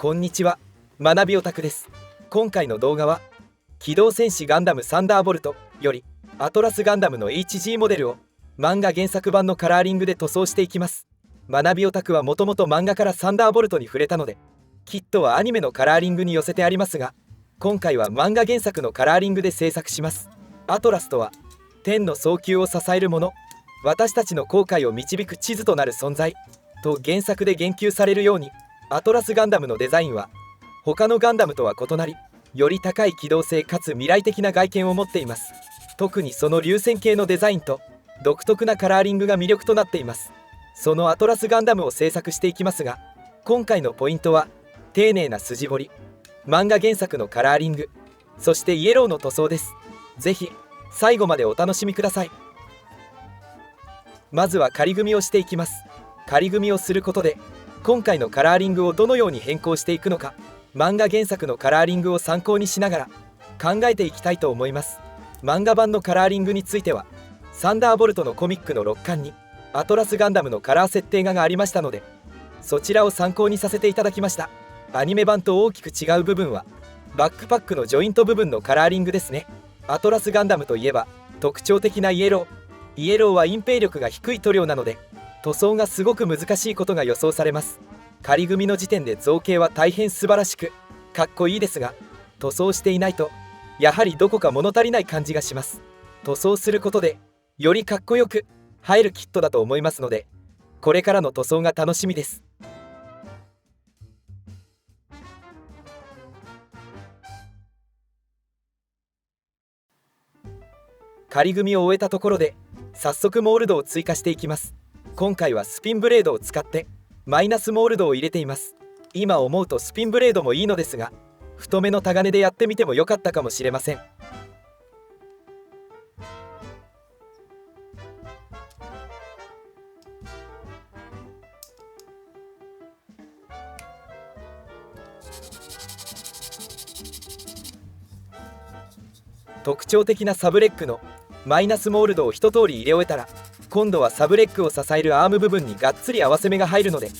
こんにちは、学びオタクです。今回の動画は機動戦士ガンダムサンダーボルトよりアトラスガンダムの HG モデルを漫画原作版のカラーリングで塗装していきます。学びオタクはもともと漫画からサンダーボルトに触れたので、キットはアニメのカラーリングに寄せてありますが、今回は漫画原作のカラーリングで制作します。アトラスとは天の早急を支えるもの、私たちの航海を導く地図となる存在と原作で言及されるように、アトラスガンダムのデザインは他のガンダムとは異なり、より高い機動性かつ未来的な外見を持っています。特にその流線形のデザインと独特なカラーリングが魅力となっています。そのアトラスガンダムを制作していきますが、今回のポイントは丁寧な筋彫り、漫画原作のカラーリング、そしてイエローの塗装です。ぜひ最後までお楽しみください。まずは仮組みをしていきます。仮組みをすることで今回のカラーリングをどのように変更していくのか、漫画原作のカラーリングを参考にしながら考えていきたいと思います。漫画版のカラーリングについてはサンダーボルトのコミックの6巻にアトラスガンダムのカラー設定画がありましたので、そちらを参考にさせていただきました。アニメ版と大きく違う部分はバックパックのジョイント部分のカラーリングですね。アトラスガンダムといえば特徴的なイエローは隠蔽力が低い塗料なので塗装がすごく難しいことが予想されます。仮組みの時点で造形は大変素晴らしくかっこいいですが、塗装していないとやはりどこか物足りない感じがします。塗装することでよりかっこよく映えるキットだと思いますので、これからの塗装が楽しみです。仮組みを終えたところで早速モールドを追加していきます。今回はスピンブレードを使ってマイナスモールドを入れています。今思うとスピンブレードもいいのですが、太めのタガネでやってみても良かったかもしれません。特徴的なサブレックのマイナスモールドを一通り入れ終えたら、今度はサブレックを支えるアーム部分にがっつり合わせ目が入るので、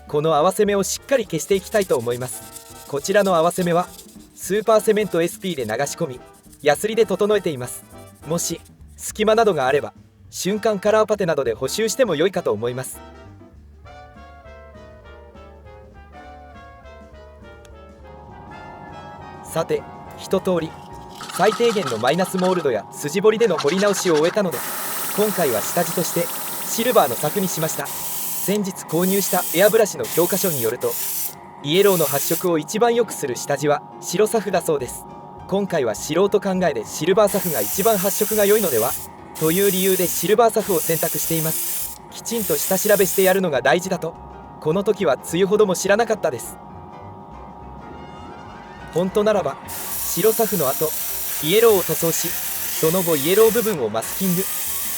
この合わせ目をしっかり消していきたいと思います。こちらの合わせ目はスーパーセメント SP で流し込みヤスリで整えています。もし隙間などがあれば瞬間カラーパテなどで補修しても良いかと思います。さて、一通り最低限のマイナスモールドや筋彫りでの彫り直しを終えたので、今回は下地としてシルバーの柵にしました。先日購入したエアブラシの教科書によると、イエローの発色を一番良くする下地は白サフだそうです。今回は素人考えでシルバーサフが一番発色が良いのではという理由でシルバーサフを選択しています。きちんと下調べしてやるのが大事だとこの時は梅雨ほども知らなかったです。本当ならば白サフの後イエローを塗装し、その後イエロー部分をマスキング、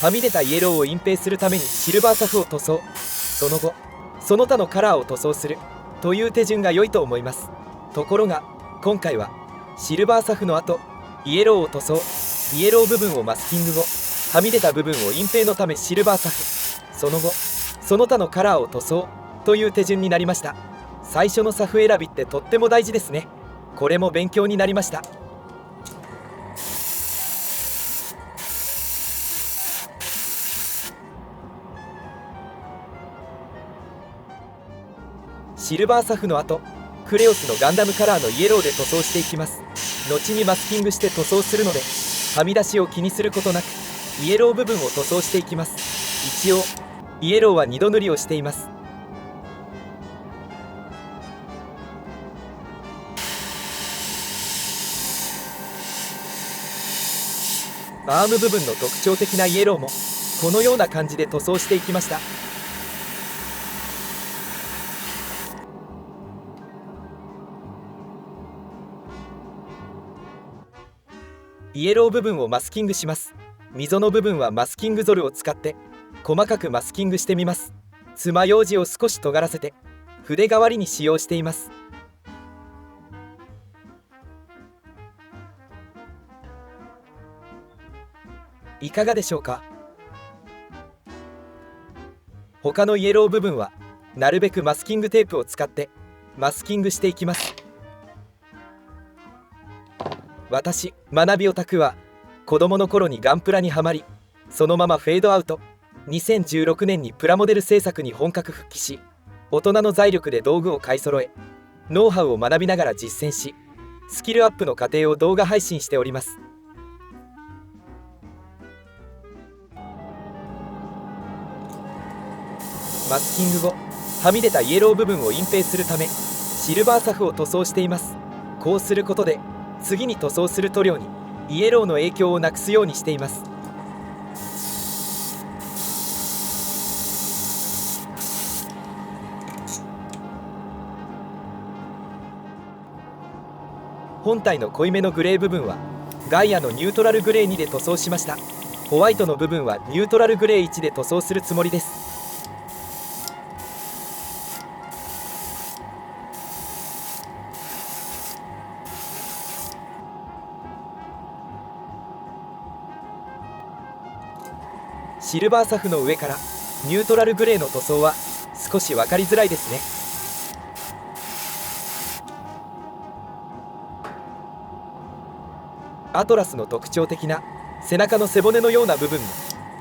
はみ出たイエローを隠蔽するためにシルバーサフを塗装、その後その他のカラーを塗装するという手順が良いと思います。ところが今回はシルバーサフの後イエローを塗装、イエロー部分をマスキング後、はみ出た部分を隠蔽のためシルバーサフ、その後その他のカラーを塗装という手順になりました。最初のサフ選びってとっても大事ですね。これも勉強になりました。シルバーサフの後クレオスのガンダムカラーのイエローで塗装していきます。後にマスキングして塗装するのではみ出しを気にすることなくイエロー部分を塗装していきます。一応イエローは2度塗りをしています。アーム部分の特徴的なイエローもこのような感じで塗装していきました。イエロー部分をマスキングします。溝の部分はマスキングゾルを使って細かくマスキングしてみます。爪楊枝を少し尖らせて筆代わりに使用しています。いかがでしょうか。他のイエロー部分はなるべくマスキングテープを使ってマスキングしていきます。私学びオタクは子供の頃にガンプラにはまり、そのままフェードアウト。2016年にプラモデル制作に本格復帰し、大人の財力で道具を買い揃え、ノウハウを学びながら実践し、スキルアップの過程を動画配信しております。マスキング後、はみ出たイエロー部分を隠蔽するためシルバーサフを塗装しています。こうすることで次に塗装する塗料にイエローの影響をなくすようにしています。本体の濃いめのグレー部分はガイアのニュートラルグレー2で塗装しました。ホワイトの部分はニュートラルグレー1で塗装するつもりです。シルバーサフの上からニュートラルグレーの塗装は少し分かりづらいですね。アトラスの特徴的な背中の背骨のような部分も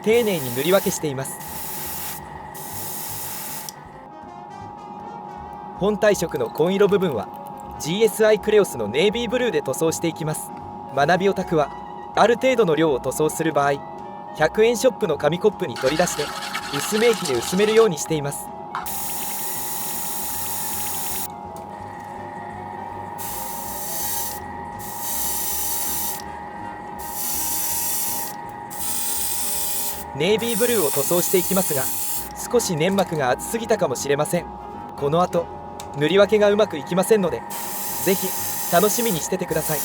丁寧に塗り分けしています。本体色の紺色部分は GSI クレオスのネイビーブルーで塗装していきます。学びオタクはある程度の量を塗装する場合、100円ショップの紙コップに取り出して薄め液で薄めるようにしています。ネイビーブルーを塗装していきますが、少し粘膜が厚すぎたかもしれません。この後塗り分けがうまくいきませんので、ぜひ楽しみにしててください。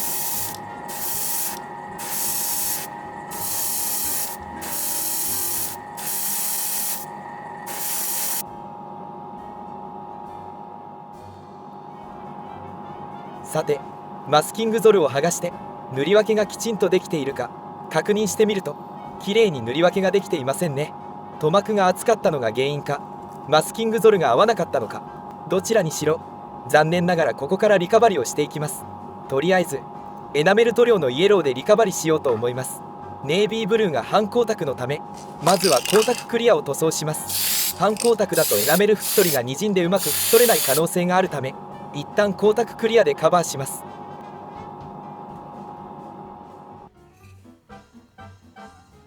さて、マスキングゾルを剥がして塗り分けがきちんとできているか確認してみると、綺麗に塗り分けができていませんね。塗膜が厚かったのが原因か、マスキングゾルが合わなかったのか、どちらにしろ残念ながらここからリカバリをしていきます。とりあえずエナメル塗料のイエローでリカバリしようと思います。ネイビーブルーが半光沢のため、まずは光沢クリアを塗装します。半光沢だとエナメル拭き取りがにじんでうまく拭き取れない可能性があるため、一旦光沢クリアでカバーします。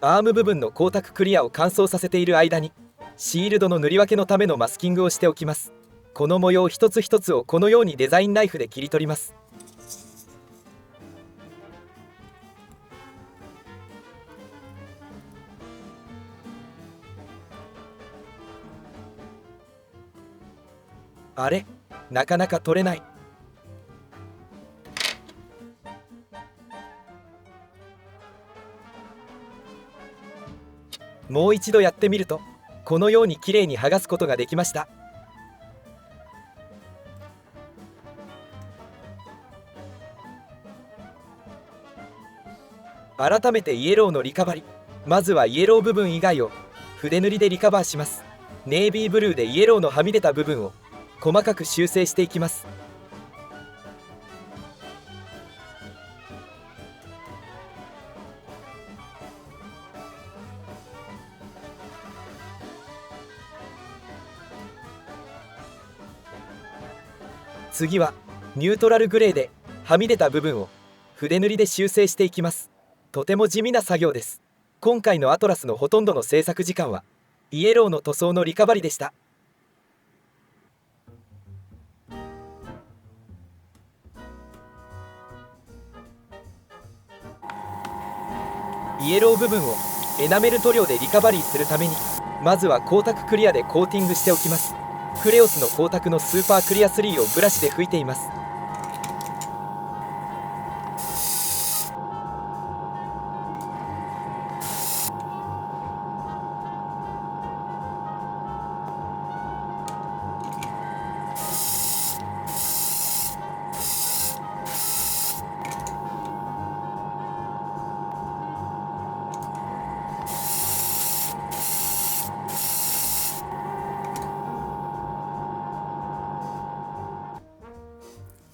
アーム部分の光沢クリアを乾燥させている間にシールドの塗り分けのためのマスキングをしておきます。この模様一つ一つをこのようにデザインナイフで切り取ります。あれ、なかなか取れない。もう一度やってみると、このようにきれいに剥がすことができました。改めてイエローのリカバリ、まずはイエロー部分以外を筆塗りでリカバーします。ネイビーブルーでイエローのはみ出た部分を細かく修正していきます。次はニュートラルグレーではみ出た部分を筆塗りで修正していきます。とても地味な作業です。今回のアトラスのほとんどの制作時間はイエローの塗装のリカバリでした。イエロー部分をエナメル塗料でリカバリーするために、まずは光沢クリアでコーティングしておきます。クレオスの光沢のスーパークリア3をブラシで拭いています。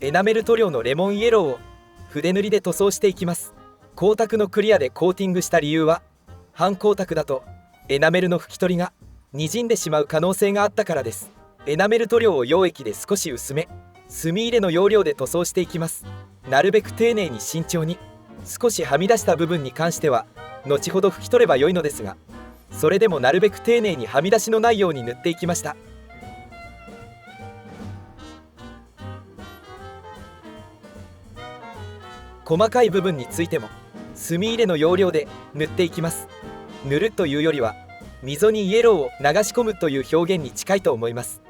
エナメル塗料のレモンイエローを筆塗りで塗装していきます。光沢のクリアでコーティングした理由は、半光沢だとエナメルの拭き取りが滲んでしまう可能性があったからです。エナメル塗料を溶液で少し薄め、墨入れの要領で塗装していきます。なるべく丁寧に慎重に、少しはみ出した部分に関しては後ほど拭き取れば良いのですが、それでもなるべく丁寧にはみ出しのないように塗っていきました。細かい部分についても墨入れの要領で塗っていきます。塗るというよりは溝にイエローを流し込むという表現に近いと思います。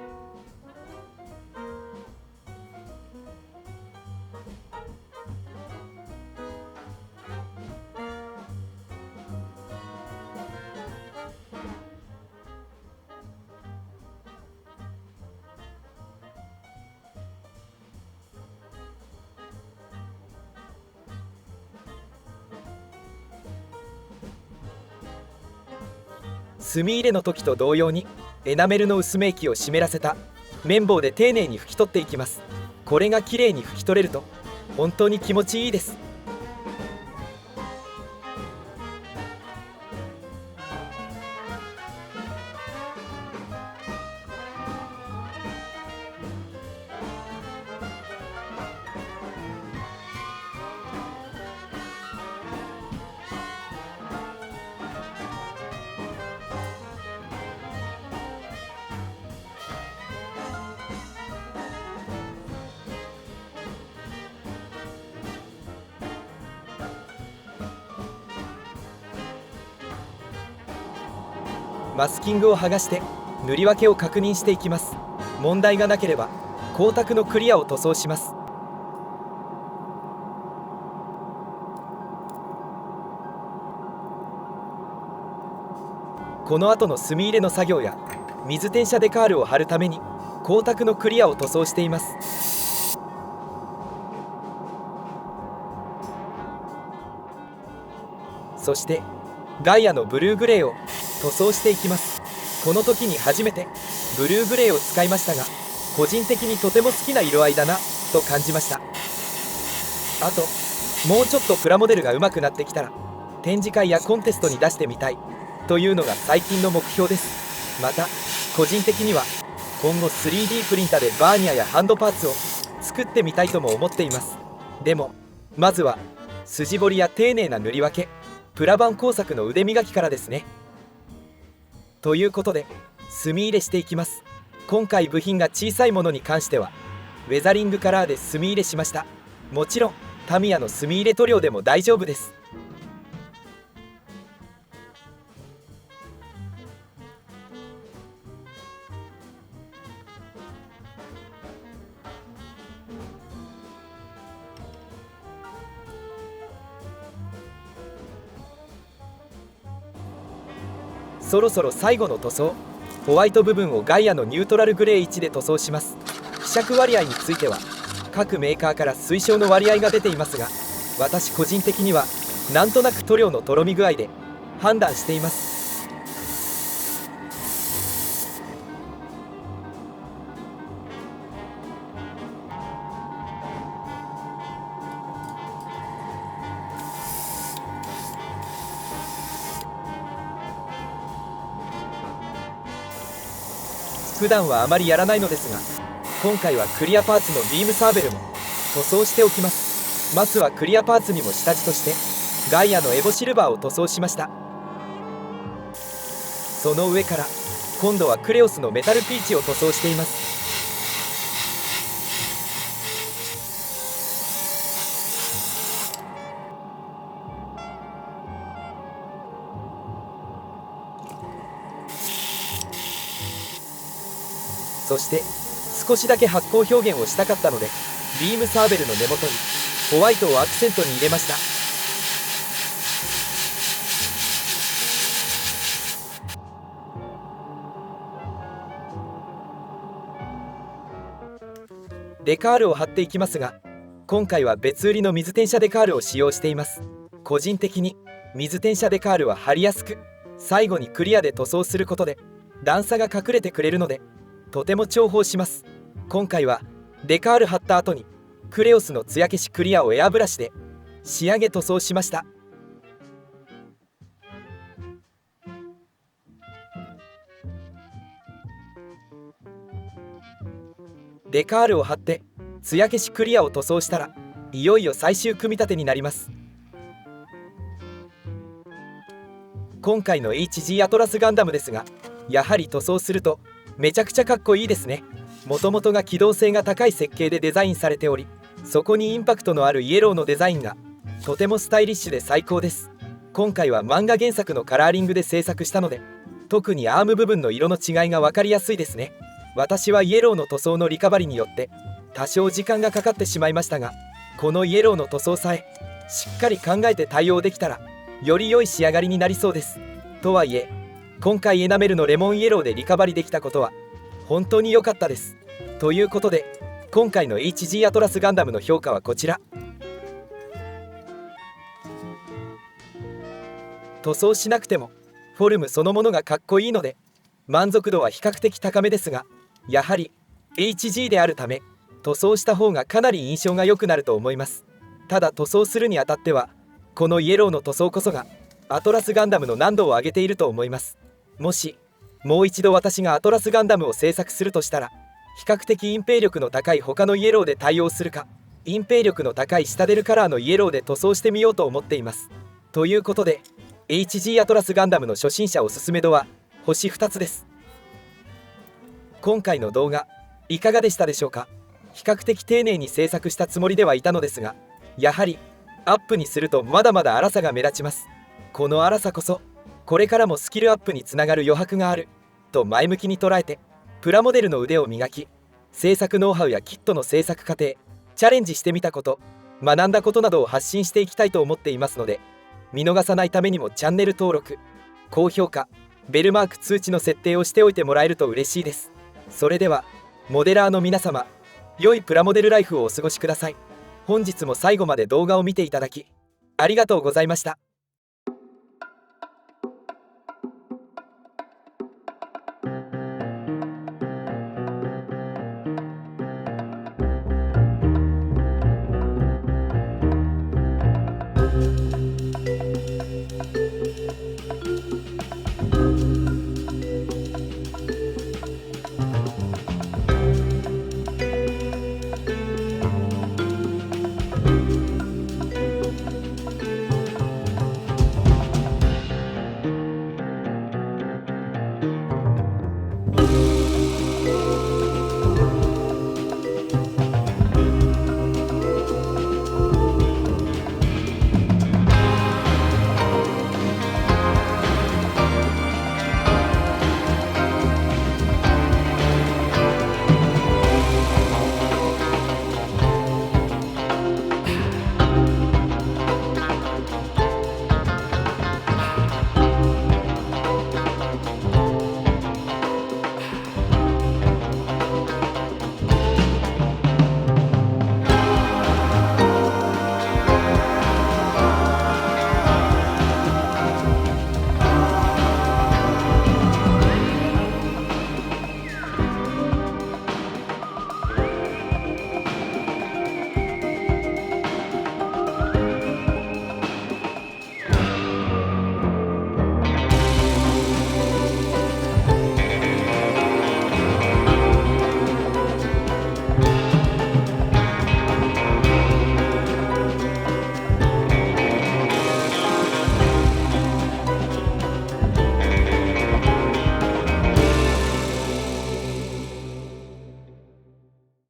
墨入れの時と同様にエナメルの薄め液を湿らせた綿棒で丁寧に拭き取っていきます。これがきれいに拭き取れると本当に気持ちいいです。マスキングを剥がして塗り分けを確認していきます。問題がなければ光沢のクリアを塗装します。この後の墨入れの作業や水転写デカールを貼るために光沢のクリアを塗装しています。そしてガイアのブルーグレーを塗装していきます。この時に初めてブルーグレーを使いましたが、個人的にとても好きな色合いだなと感じました。あともうちょっとプラモデルが上手くなってきたら展示会やコンテストに出してみたいというのが最近の目標です。また個人的には今後 3D プリンタでバーニャやハンドパーツを作ってみたいとも思っています。でもまずは筋彫りや丁寧な塗り分け、プラ板工作の腕磨きからですね。ということで墨入れしていきます。今回部品が小さいものに関してはウェザリングカラーで墨入れしました。もちろんタミヤの墨入れ塗料でも大丈夫です。そろそろ最後の塗装、ホワイト部分をガイアのニュートラルグレー1で塗装します。希釈割合については各メーカーから推奨の割合が出ていますが、私個人的にはなんとなく塗料のとろみ具合で判断しています。普段はあまりやらないのですが、今回はクリアパーツのビームサーベルも塗装しておきます。まずはクリアパーツにも下地としてガイアのエボシルバーを塗装しました。その上から今度はクレオスのメタルピーチを塗装しています。そして少しだけ発光表現をしたかったのでビームサーベルの根元にホワイトをアクセントに入れました。デカールを貼っていきますが、今回は別売りの水転写デカールを使用しています。個人的に水転写デカールは貼りやすく、最後にクリアで塗装することで段差が隠れてくれるのでとても重宝します。今回はデカール貼った後にクレオスの艶消しクリアをエアブラシで仕上げ塗装しました。デカールを貼って艶消しクリアを塗装したら、いよいよ最終組み立てになります。今回の HG アトラスガンダムですが、やはり塗装するとめちゃくちゃかっこいいですね。もともとが機動性が高い設計でデザインされており、そこにインパクトのあるイエローのデザインがとてもスタイリッシュで最高です。今回は漫画原作のカラーリングで制作したので、特にアーム部分の色の違いが分かりやすいですね。私はイエローの塗装のリカバリによって多少時間がかかってしまいましたが、このイエローの塗装さえしっかり考えて対応できたらより良い仕上がりになりそうです。とはいえ、今回エナメルのレモンイエローでリカバリできたことは本当に良かったです。ということで、今回の HG アトラスガンダムの評価はこちら。塗装しなくてもフォルムそのものがかっこいいので満足度は比較的高めですが、やはり HG であるため塗装した方がかなり印象が良くなると思います。ただ塗装するにあたってはこのイエローの塗装こそがアトラスガンダムの難度を上げていると思います。もしもう一度私がアトラスガンダムを制作するとしたら、比較的隠蔽力の高い他のイエローで対応するか、隠蔽力の高いシタデルカラーのイエローで塗装してみようと思っています。ということで HG アトラスガンダムの初心者おすすめ度は星2つです。今回の動画いかがでしたでしょうか。比較的丁寧に制作したつもりではいたのですが、やはりアップにするとまだまだ粗さが目立ちます。この粗さこそこれからもスキルアップにつながる余白があると前向きに捉えて、プラモデルの腕を磨き、制作ノウハウやキットの制作過程、チャレンジしてみたこと、学んだことなどを発信していきたいと思っていますので、見逃さないためにもチャンネル登録、高評価、ベルマーク通知の設定をしておいてもらえると嬉しいです。それではモデラーの皆様、良いプラモデルライフをお過ごしください。本日も最後まで動画を見ていただきありがとうございました。